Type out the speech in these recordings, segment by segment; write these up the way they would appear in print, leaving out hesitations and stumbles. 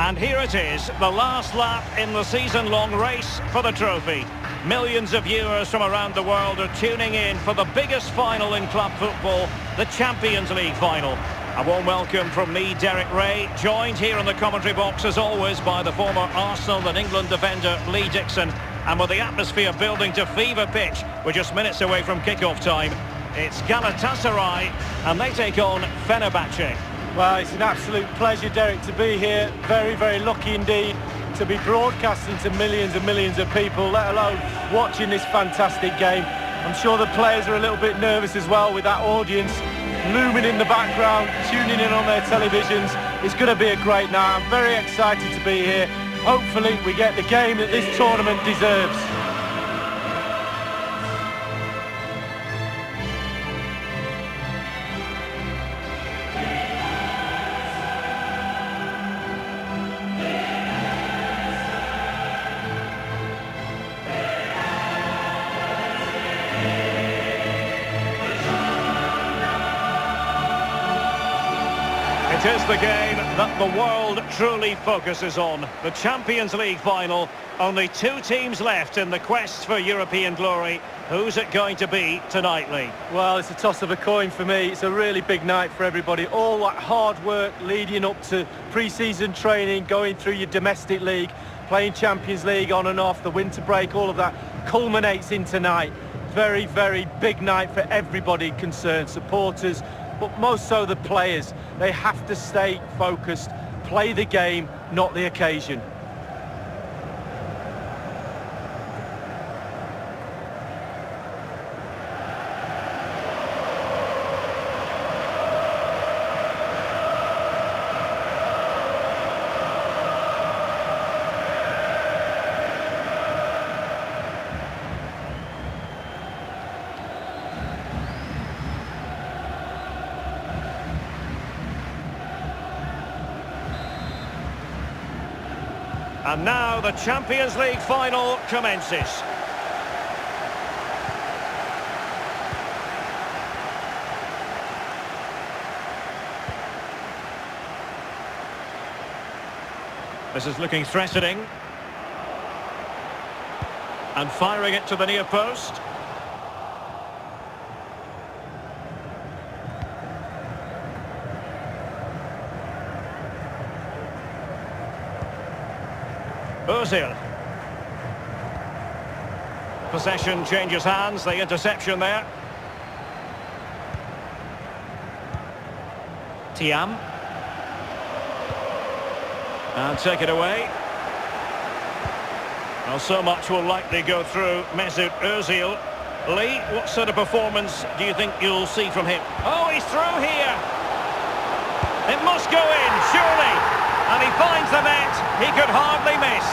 And here it is, the last lap in the season-long race for the trophy. Millions of viewers from around the world are tuning in for the biggest final in club football, the Champions League final. A warm welcome from me, Derek Ray, joined here in the commentary box as always by the former Arsenal and England defender Lee Dixon. And with the atmosphere building to fever pitch, we're just minutes away from kick-off time. It's Galatasaray and they take on Fenerbahçe. Well, it's an absolute pleasure, Derek, to be here. Very, very lucky indeed to be broadcasting to millions and millions of people, let alone watching this fantastic game. I'm sure the players are a little bit nervous as well with that audience looming in the background, tuning in on their televisions. It's going to be a great night. I'm very excited to be here. Hopefully we get the game that this tournament deserves. It is the game that the world truly focuses on. The Champions League final. Only two teams left in the quest for European glory. Who's it going to be tonight, Lee? Well, it's a toss of a coin for me. It's a really big night for everybody. All that hard work leading up to pre-season training, going through your domestic league, playing Champions League on and off, the winter break, all of that culminates in tonight. Very, very big night for everybody concerned. Supporters, but most so the players. They have to stay focused, play the game, not the occasion. And now the Champions League final commences. This is looking threatening. And firing it to the near post. Ozil. Possession changes hands, the interception there. Thiam. And take it away. Well, so much will likely go through Mesut Ozil. Lee, what sort of performance do you think you'll see from him? Oh, he's through here. It must go in, surely. And he finds the net. He could hardly miss.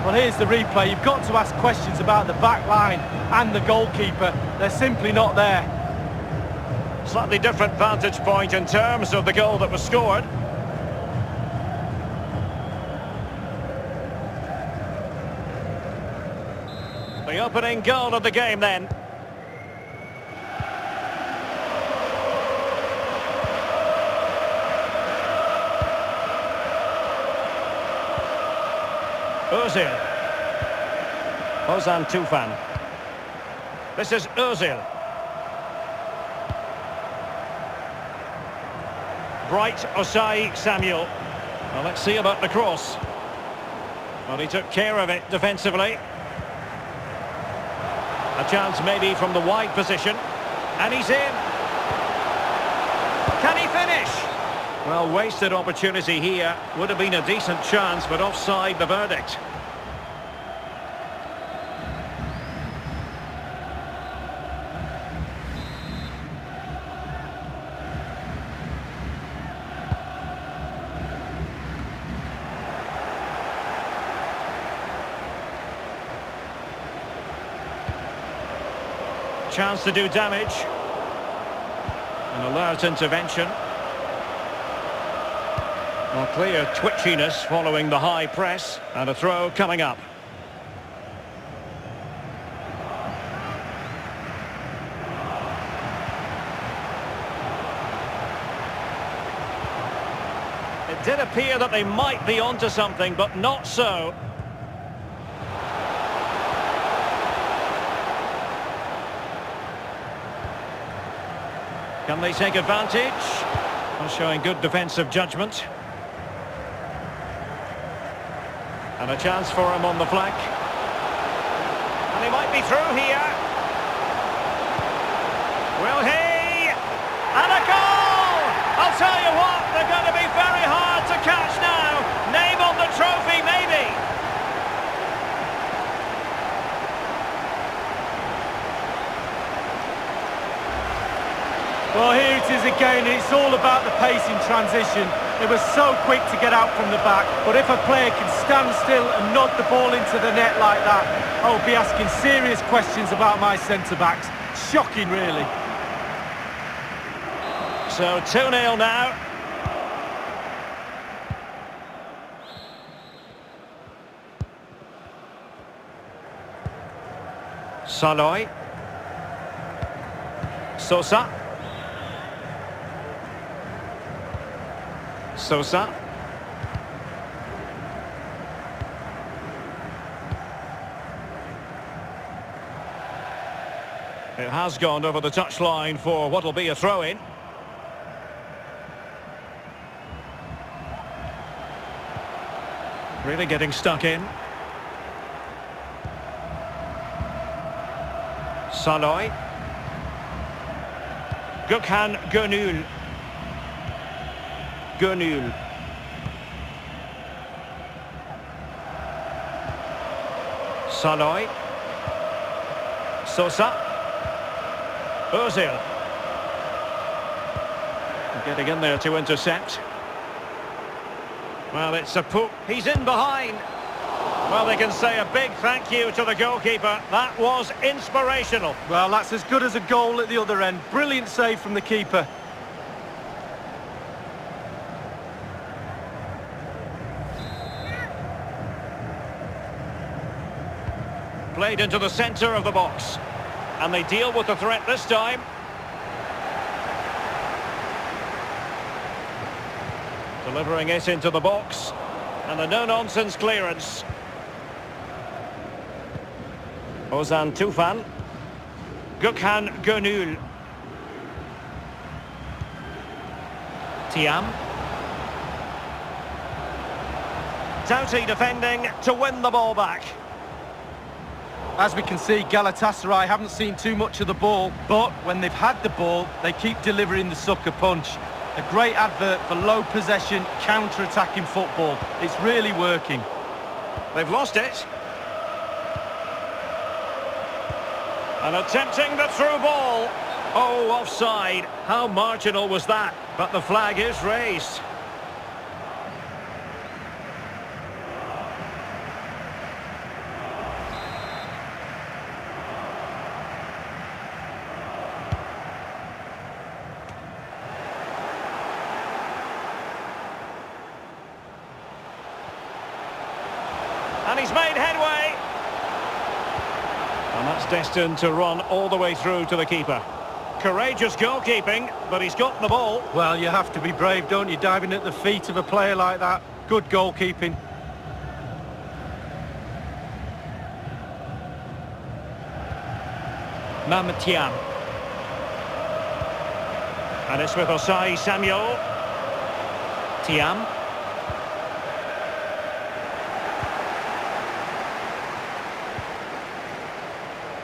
Well, here's the replay. You've got to ask questions about the back line and the goalkeeper. They're simply not there. Slightly different vantage point in terms of the goal that was scored. The opening goal of the game then. Ozil. Ozan Tufan. This is Ozil. Bright Osai Samuel. Well, let's see about the cross. Well, he took care of it defensively. A chance maybe from the wide position. And he's in. Can he finish? Well, wasted opportunity here. Would have been a decent chance, but offside the verdict. Chance to do damage. An alert intervention. Well, clear twitchiness following the high press, and a throw coming up. It did appear that they might be onto something, but not so. Can they take advantage? Well, showing good defensive judgment. And a chance for him on the flank. And he might be through here. Will he? And a goal! I'll tell you what, they're going to be very hard to catch now. Name on the trophy, maybe. Well, here it is again. It's all about the pace in transition. They were so quick to get out from the back, but if a player can stand still and nod the ball into the net like that, I'll be asking serious questions about my centre-backs. Shocking, really. So 2-0 now. Saloy. Sosa. Sosa. It has gone over the touchline for what will be a throw-in. Really getting stuck in. Saloy. Gökhan Gönül. Gönül. Saloy. Sosa. Özil. Getting in there to intercept. Well, it's a poke. He's in behind. Well, they can say a big thank you to the goalkeeper. That was inspirational. Well, that's as good as a goal at the other end. Brilliant save from the keeper. Played into the centre of the box. And they deal with the threat this time. Delivering it into the box. And a no-nonsense clearance. Ozan Tufan. Gökhan Gönül. Tiam. Doughty defending to win the ball back. As we can see, Galatasaray haven't seen too much of the ball, but when they've had the ball, they keep delivering the sucker punch. A great advert for low possession, counter-attacking football. It's really working. They've lost it. And attempting the through ball. Oh, offside. How marginal was that? But the flag is raised. And he's made headway. And that's destined to run all the way through to the keeper. Courageous goalkeeping, but he's got the ball. Well, you have to be brave, don't you, diving at the feet of a player like that. Good goalkeeping. Tiam. And it's with Osai Samuel. Tiam.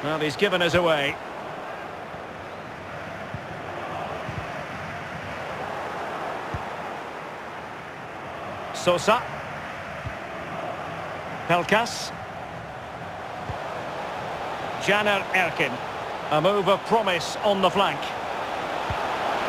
Well, he's given us away. Sosa. Pelkas. Caner Erkin. A move of promise on the flank.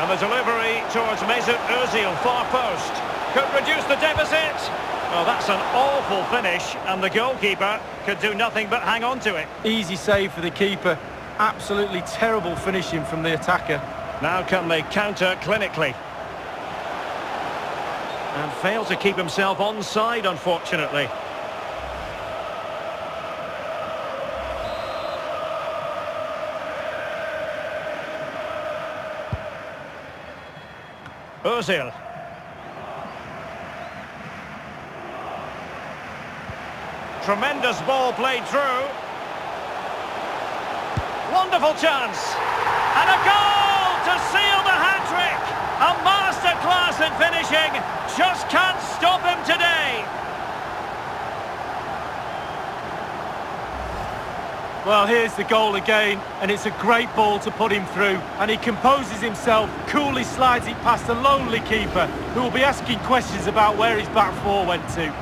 And the delivery towards Mesut Özil, far post. Could reduce the deficit. Well, that's an awful finish, and the goalkeeper could do nothing but hang on to it. Easy save for the keeper. Absolutely terrible finishing from the attacker. Now can they counter clinically? And failed to keep himself onside, unfortunately. Ozil. Tremendous ball played through. Wonderful chance. And a goal to seal the hat-trick. A masterclass in finishing. Just can't stop him today. Well, here's the goal again, and it's a great ball to put him through. And he composes himself, coolly slides it past a lonely keeper, who will be asking questions about where his back four went to.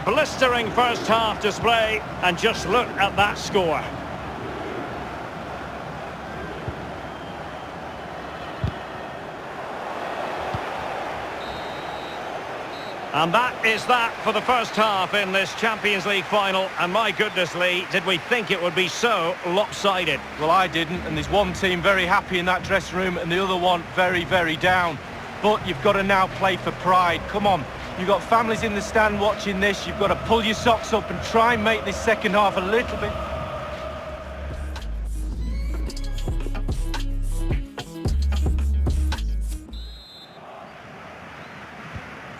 Blistering first half display, and just look at that score. And that is that for the first half in this Champions League final. And my goodness, Lee, did we think it would be so lopsided? Well, I didn't, and there's one team very happy in that dressing room and the other one very, very down. But you've got to now play for pride. Come on, you've got families in the stand watching this. You've got to pull your socks up and try and make this second half a little bit...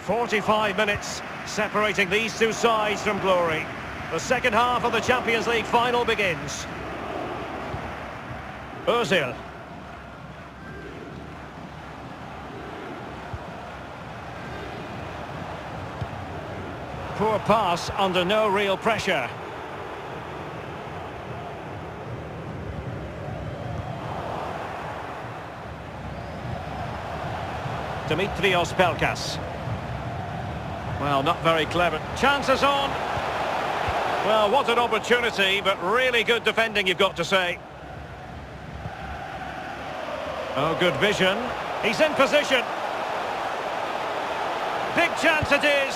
45 minutes separating these two sides from glory. The second half of the Champions League final begins. Ozil. Poor pass under no real pressure. Dimitrios Pelkas. Well, not very clever. Chances on. Well, what an opportunity, but really good defending, you've got to say. Oh, good vision. He's in position. Big chance it is.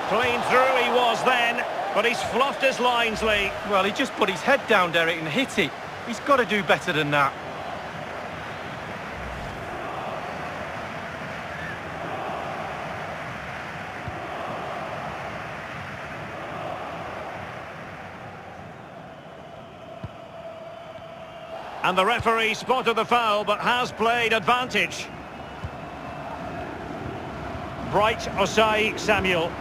Clean through he was then, but he's fluffed his lines, Lee. Well, he just put his head down, Derek, and hit it. He's got to do better than that. And the referee spotted the foul, but has played advantage. Bright Osai Samuel.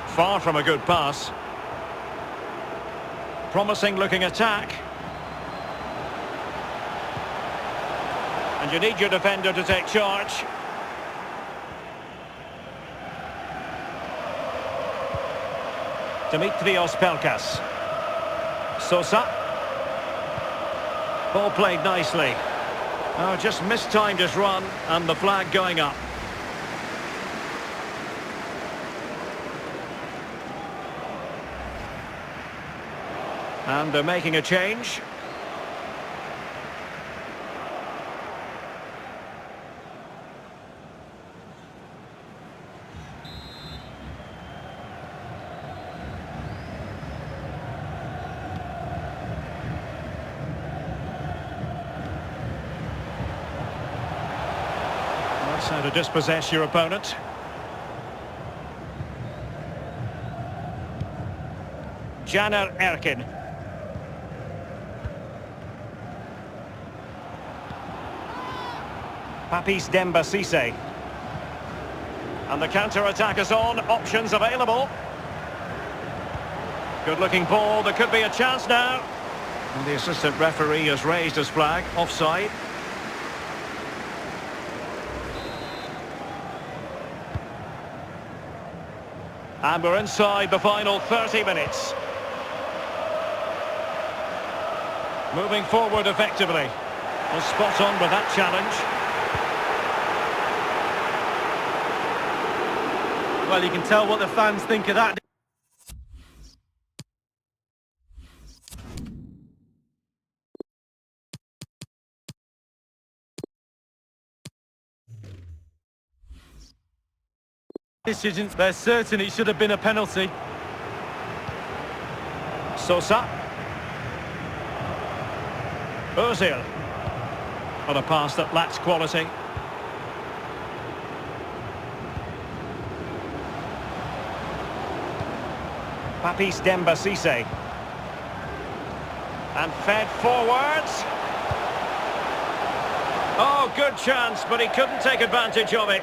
Far from a good pass. Promising looking attack. And you need your defender to take charge. Dimitrios Pelkas. Sosa. Ball played nicely. Oh, just mistimed his run, and the flag going up. And they're making a change. That's how to dispossess your opponent. Caner Erkin. Papis Demba Cisse. And the counter-attack is on. Options available. Good-looking ball. There could be a chance now. And the assistant referee has raised his flag. Offside. And we're inside the final 30 minutes. Moving forward effectively. Well, spot on with that challenge. Well, you can tell what the fans think of that. Decisions, they're certain it should have been a penalty. Sosa. Ozil. On a pass that lacks quality. Papis Demba Cisse. And fed forwards. Oh, good chance, but he couldn't take advantage of it.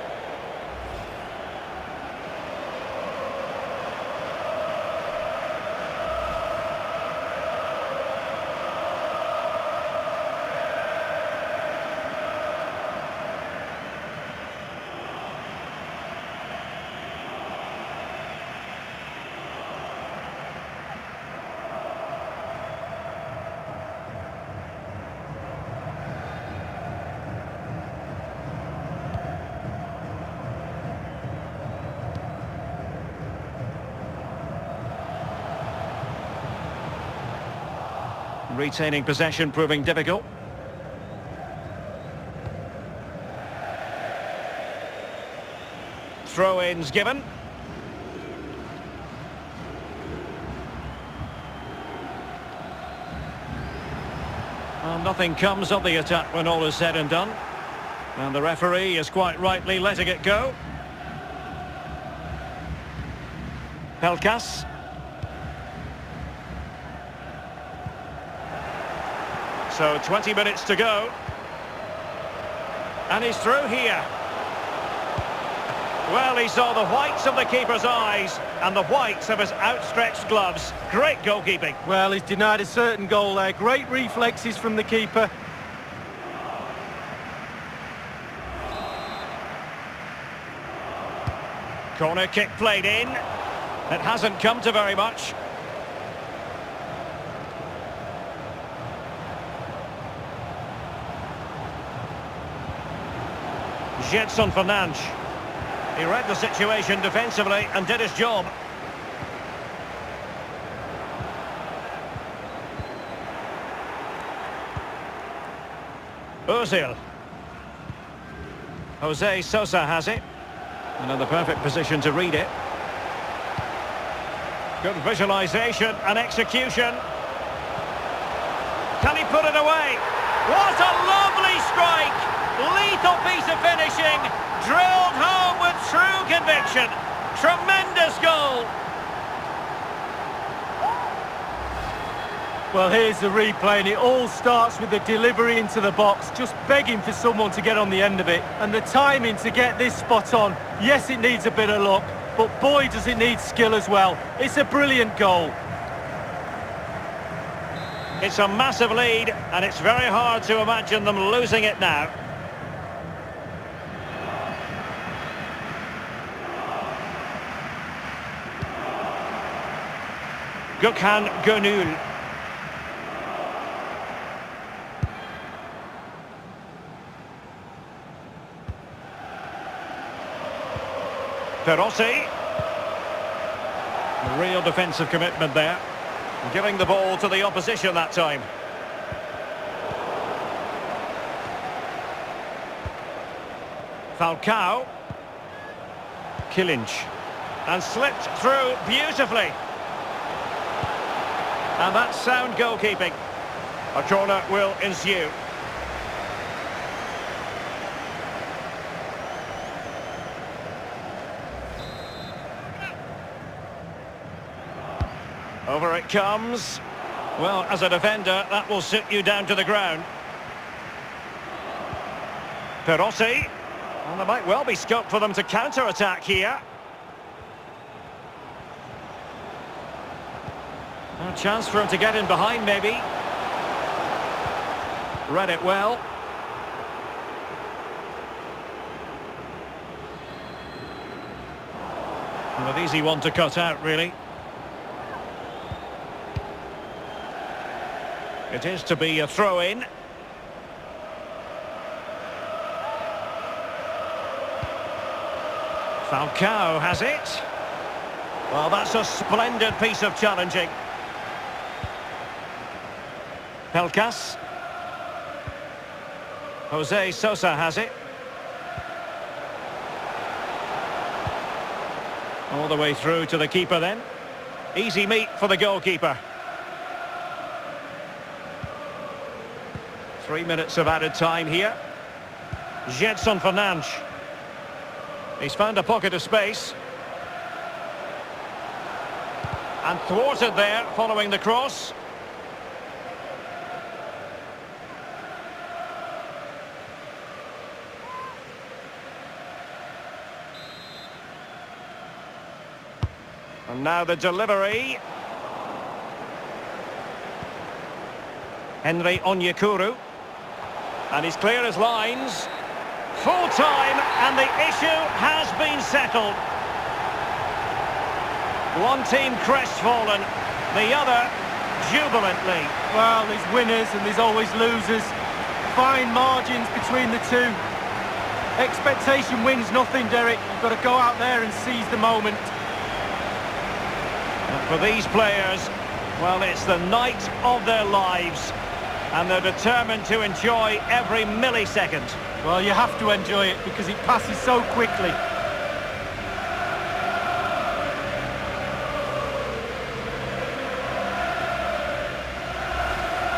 Retaining possession proving difficult. Throw-ins given. Well, nothing comes of the attack when all is said and done. And the referee is quite rightly letting it go. Pelkas. So 20 minutes to go. And he's through here. Well, he saw the whites of the keeper's eyes and the whites of his outstretched gloves. Great goalkeeping. Well, he's denied a certain goal there. Great reflexes from the keeper. Corner kick played in. It hasn't come to very much. Gedson Fernandes. He read the situation defensively and did his job. Ozil. Jose Sosa has it. And in the perfect position to read it. Good visualisation and execution. Can he put it away? What a lovely strike! Lethal piece of finishing, drilled home with true conviction. Tremendous goal. Well, here's the replay, and it all starts with the delivery into the box, just begging for someone to get on the end of it. And the timing to get this spot on, yes, it needs a bit of luck, but boy, does it need skill as well. It's a brilliant goal. It's a massive lead, and it's very hard to imagine them losing it now. Gökhan Gönül. Perossi. Real defensive commitment there. Giving the ball to the opposition that time. Falcao. Kilinc. And slipped through beautifully. And that's sound goalkeeping. A corner will ensue. Over it comes. Well, as a defender, that will sit you down to the ground. Perossi. Well, there might well be scope for them to counter-attack here. A chance for him to get in behind, maybe. Read it well. And an easy one to cut out, really. It is to be a throw-in. Falcao has it. Well, that's a splendid piece of challenging. Pelkas. Jose Sosa has it. All the way through to the keeper then. Easy meet for the goalkeeper. 3 minutes of added time here. Gedson Fernandes. He's found a pocket of space. And thwarted there following the cross. And now the delivery. Henry Onyekuru. And he's clear as lines. Full time, and the issue has been settled. One team crestfallen, the other jubilantly. Well, there's winners and there's always losers. Fine margins between the two. Expectation wins nothing, Derek. You've got to go out there and seize the moment. And for these players, well, it's the night of their lives, and they're determined to enjoy every millisecond. Well, you have to enjoy it because it passes so quickly.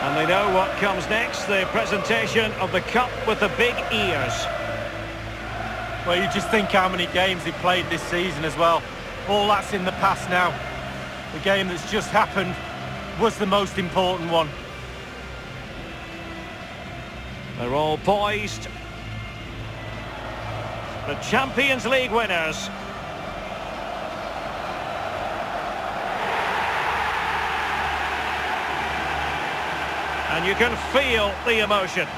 And they know what comes next, the presentation of the cup with the big ears. Well, you just think how many games they played this season as well. All that's in the past now. The game that's just happened was the most important one. They're all poised. The Champions League winners. And you can feel the emotion.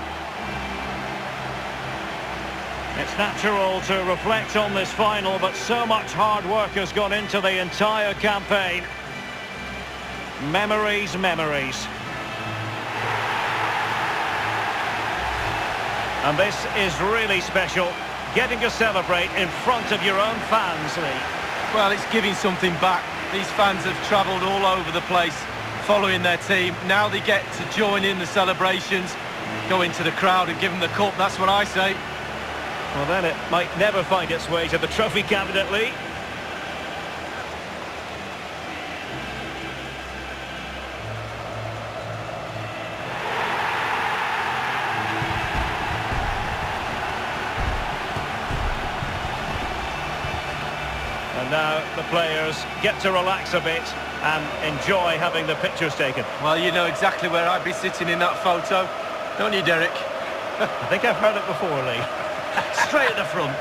It's natural to reflect on this final, but so much hard work has gone into the entire campaign. Memories, memories. And this is really special, getting to celebrate in front of your own fans, Lee. Well, it's giving something back. These fans have travelled all over the place following their team. Now they get to join in the celebrations, go into the crowd and give them the cup. That's what I say. Well, then it might never find its way to the trophy cabinet, Lee. And now the players get to relax a bit and enjoy having the pictures taken. Well, you know exactly where I'd be sitting in that photo, don't you, Derek? I think I've heard it before, Lee. Straight at the front.